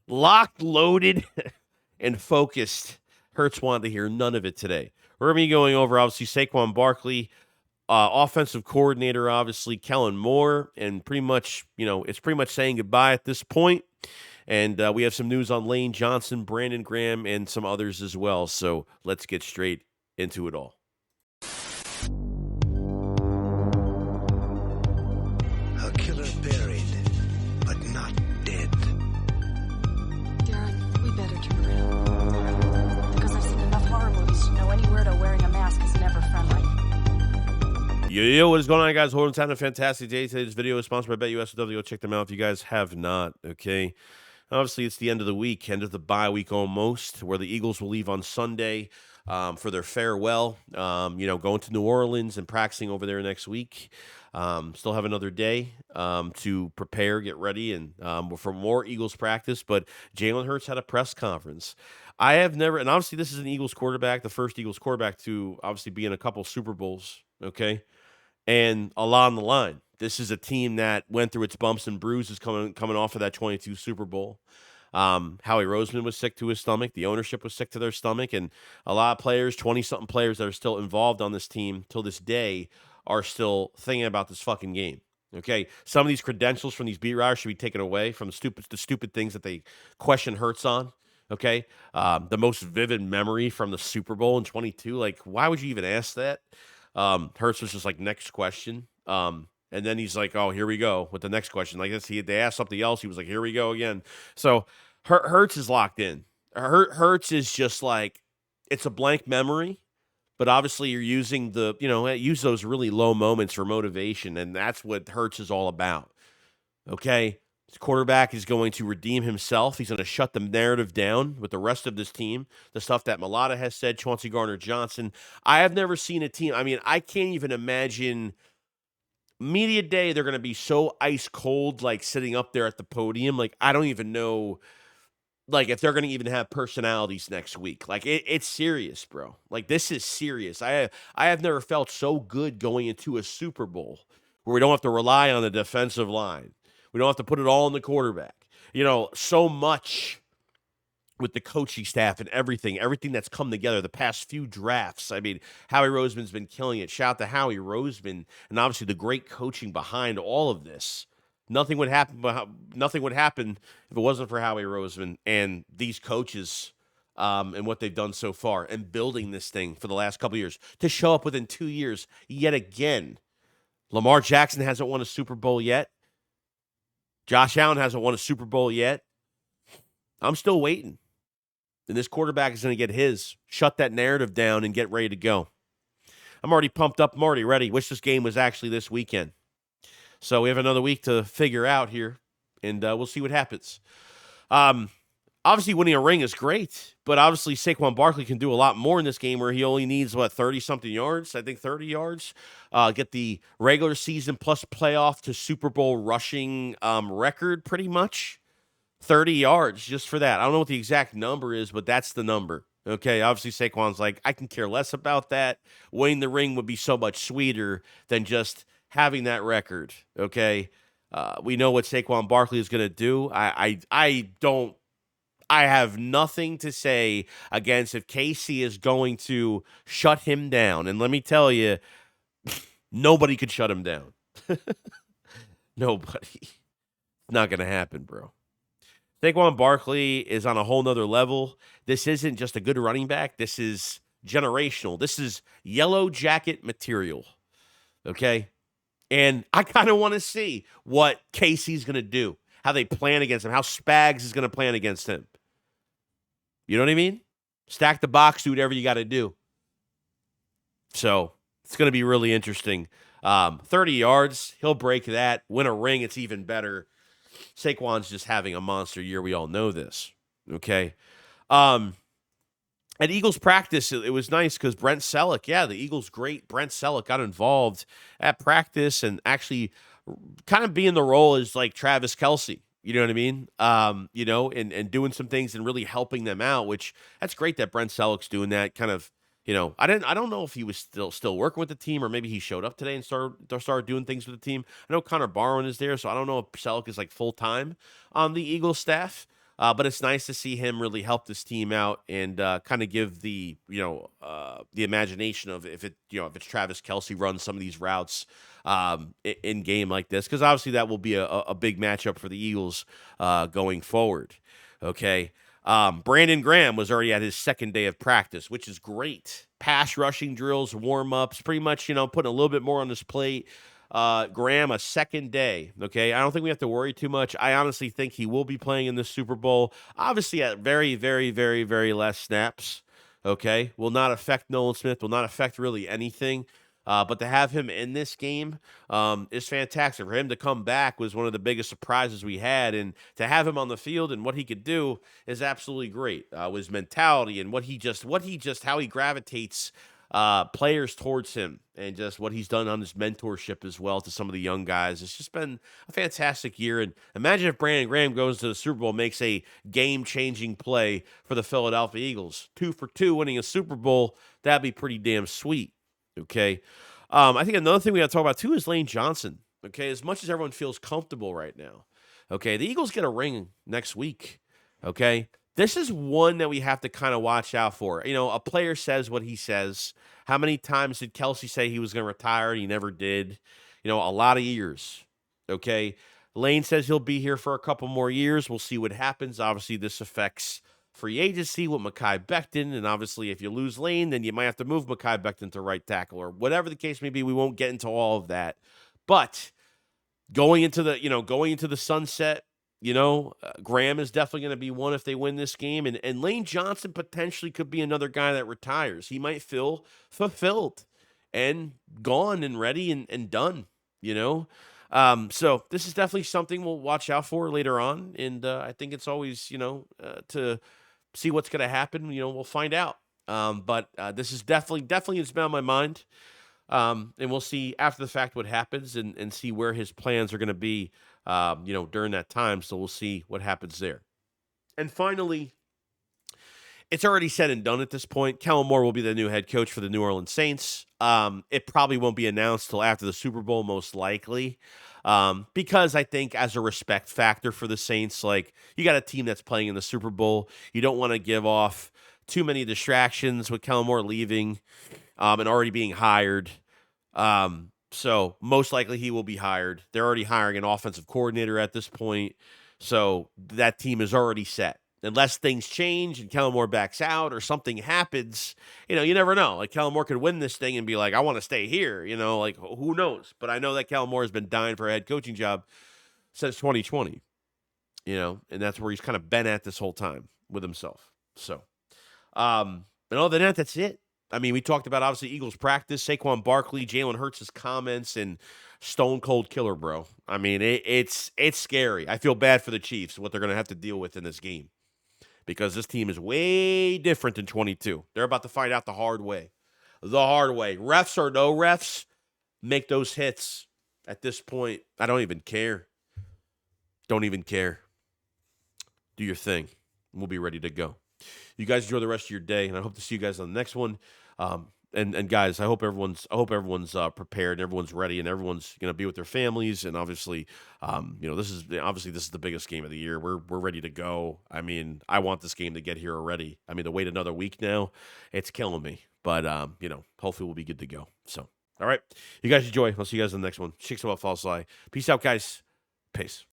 Locked, loaded, and focused. Hurts wanted to hear none of it today. We're going to be going over, obviously, Saquon Barkley, offensive coordinator, obviously, Kellen Moore, and pretty much, it's pretty much saying goodbye at this point. And we have some news on Lane Johnson, Brandon Graham, and some others as well. So let's get straight into it all. A killer buried, but not dead. Darren, we better turn around. Because I've seen enough horror movies to know any weirdo wearing a mask is never friendly. Yo, what is going on, guys? Holding time a fantastic day. Today's video is sponsored by BetUSW. Go check them out if you guys have not, okay? Obviously, it's the end of the week, end of the bye week almost, where the Eagles will leave on Sunday for their farewell. Going to New Orleans and practicing over there next week. Still have another day to prepare, get ready, and for more Eagles practice. But Jalen Hurts had a press conference. I have never, and obviously this is an Eagles quarterback, the first Eagles quarterback to obviously be in a couple Super Bowls, okay? And a lot on the line. This is a team that went through its bumps and bruises coming off of that 22 Super Bowl. Howie Roseman was sick to his stomach. The ownership was sick to their stomach. And a lot of players, 20-something players that are still involved on this team till this day are still thinking about this fucking game. Okay? Some of these credentials from these beat writers should be taken away from the stupid things that they question Hurts on. Okay? The most vivid memory from the Super Bowl in 22. Like, why would you even ask that? Hurts was just like, next question. And then he's like, oh, here we go with the next question. Like this, they asked something else. He was like, here we go again. So Hurts is locked in. Hurts is just like, it's a blank memory, but obviously you're using use those really low moments for motivation. And that's what Hurts is all about. Okay. His quarterback is going to redeem himself. He's going to shut the narrative down with the rest of this team. The stuff that Mulata has said, Chauncey Gardner-Johnson. I have never seen a team. I mean, I can't even imagine media day. They're going to be so ice cold, like sitting up there at the podium. Like, I don't even know, like, if they're going to even have personalities next week. Like, it's serious, bro. Like, this is serious. I have never felt so good going into a Super Bowl where we don't have to rely on the defensive line. We don't have to put it all on the quarterback. So much with the coaching staff and everything that's come together the past few drafts. I mean, Howie Roseman's been killing it. Shout out to Howie Roseman and obviously the great coaching behind all of this. Nothing would happen if it wasn't for Howie Roseman and these coaches and what they've done so far and building this thing for the last couple of years to show up within 2 years yet again. Lamar Jackson hasn't won a Super Bowl yet. Josh Allen hasn't won a Super Bowl yet. I'm still waiting. And this quarterback is going to get his. Shut that narrative down and get ready to go. I'm already pumped up. I'm already ready. Wish this game was actually this weekend. So we have another week to figure out here, and we'll see what happens. Obviously, winning a ring is great, but obviously Saquon Barkley can do a lot more in this game where he only needs, 30-something yards? I think 30 yards. Get the regular season plus playoff to Super Bowl rushing record pretty much. 30 yards just for that. I don't know what the exact number is, but that's the number. Okay, obviously Saquon's like, I can care less about that. Winning the ring would be so much sweeter than just having that record. Okay, we know what Saquon Barkley is going to do. I have nothing to say against if KC is going to shut him down. And let me tell you, nobody could shut him down. Nobody. Not going to happen, bro. Saquon Barkley is on a whole nother level. This isn't just a good running back. This is generational. This is yellow jacket material. Okay? And I kind of want to see what KC's going to do, how they plan against him, how Spags is going to plan against him. You know what I mean? Stack the box, do whatever you got to do. So it's going to be really interesting. 30 yards, he'll break that. Win a ring, it's even better. Saquon's just having a monster year. We all know this. Okay. At Eagles practice, it was nice because Brent Celek, the Eagles great Brent Celek got involved at practice and actually kind of be in the role as like Travis Kelce. You know what I mean? And doing some things and really helping them out, which that's great that Brent Celek's doing that kind of, I don't know if he was still working with the team or maybe he showed up today and started doing things with the team. I know Connor Barwin is there, so I don't know if Celek is like full-time on the Eagles staff. But it's nice to see him really help this team out and kind of give the imagination of if it's Travis Kelce runs some of these routes in game like this, because obviously that will be a big matchup for the Eagles going forward. Okay. Brandon Graham was already at his second day of practice, which is great. Pass rushing drills, warm-ups, pretty much, putting a little bit more on his plate. Graham, a second day. Okay. I don't think we have to worry too much. I honestly think he will be playing in the Super Bowl, obviously at very, very, very, very less snaps. Okay. Will not affect Nolan Smith, will not affect really anything. But to have him in this game is fantastic. For him to come back was one of the biggest surprises we had, and to have him on the field and what he could do is absolutely great. With his mentality and how he gravitates players towards him, and just what he's done on his mentorship as well to some of the young guys. It's just been a fantastic year. And imagine if Brandon Graham goes to the Super Bowl, makes a game-changing play for the Philadelphia Eagles. 2 for 2 winning a Super Bowl. That'd be pretty damn sweet. Okay. I think another thing we got to talk about too is Lane Johnson. Okay. As much as everyone feels comfortable right now. Okay. The Eagles get a ring next week. Okay. This is one that we have to kind of watch out for. A player says what he says. How many times did Kelce say he was going to retire? He never did. A lot of years. Okay. Lane says he'll be here for a couple more years. We'll see what happens. Obviously, this affects free agency with Mekhi Becton, and obviously if you lose Lane, then you might have to move Mekhi Becton to right tackle or whatever the case may be. We won't get into all of that. But going into the sunset, Graham is definitely going to be one if they win this game. And Lane Johnson potentially could be another guy that retires. He might feel fulfilled and gone and ready and done, So this is definitely something we'll watch out for later on. And I think it's always, to see what's going to happen. We'll find out. But this is definitely it's been on my mind. And we'll see after the fact what happens and see where his plans are going to be, during that time. So we'll see what happens there. And finally, it's already said and done at this point. Kellen Moore will be the new head coach for the New Orleans Saints. It probably won't be announced till after the Super Bowl, most likely. Because I think as a respect factor for the Saints, like, you got a team that's playing in the Super Bowl. You don't want to give off too many distractions with Kellen Moore leaving and already being hired. So most likely he will be hired. They're already hiring an offensive coordinator at this point. So that team is already set. Unless things change and Kellen Moore backs out or something happens, you never know. Like, Kellen Moore could win this thing and be like, I want to stay here, like, who knows? But I know that Kellen Moore has been dying for a head coaching job since 2020, and that's where he's kind of been at this whole time with himself. So, and other than that, that's it. I mean, we talked about, obviously, Eagles practice, Saquon Barkley, Jalen Hurts' comments, and stone cold killer, bro. I mean, it's scary. I feel bad for the Chiefs, what they're going to have to deal with in this game. Because this team is way different than 22. They're about to find out the hard way. The hard way. Refs or no refs, make those hits. At this point, I don't even care. Don't even care. Do your thing. We'll be ready to go. You guys enjoy the rest of your day, and I hope to see you guys on the next one. And guys, I hope everyone's prepared, and everyone's ready, and everyone's gonna be with their families. And obviously, this is the biggest game of the year. We're ready to go. I mean, I want this game to get here already. I mean, to wait another week now, it's killing me. But hopefully we'll be good to go. So, all right, you guys enjoy. I'll see you guys in the next one. Shikes about false lie. Peace out, guys. Peace.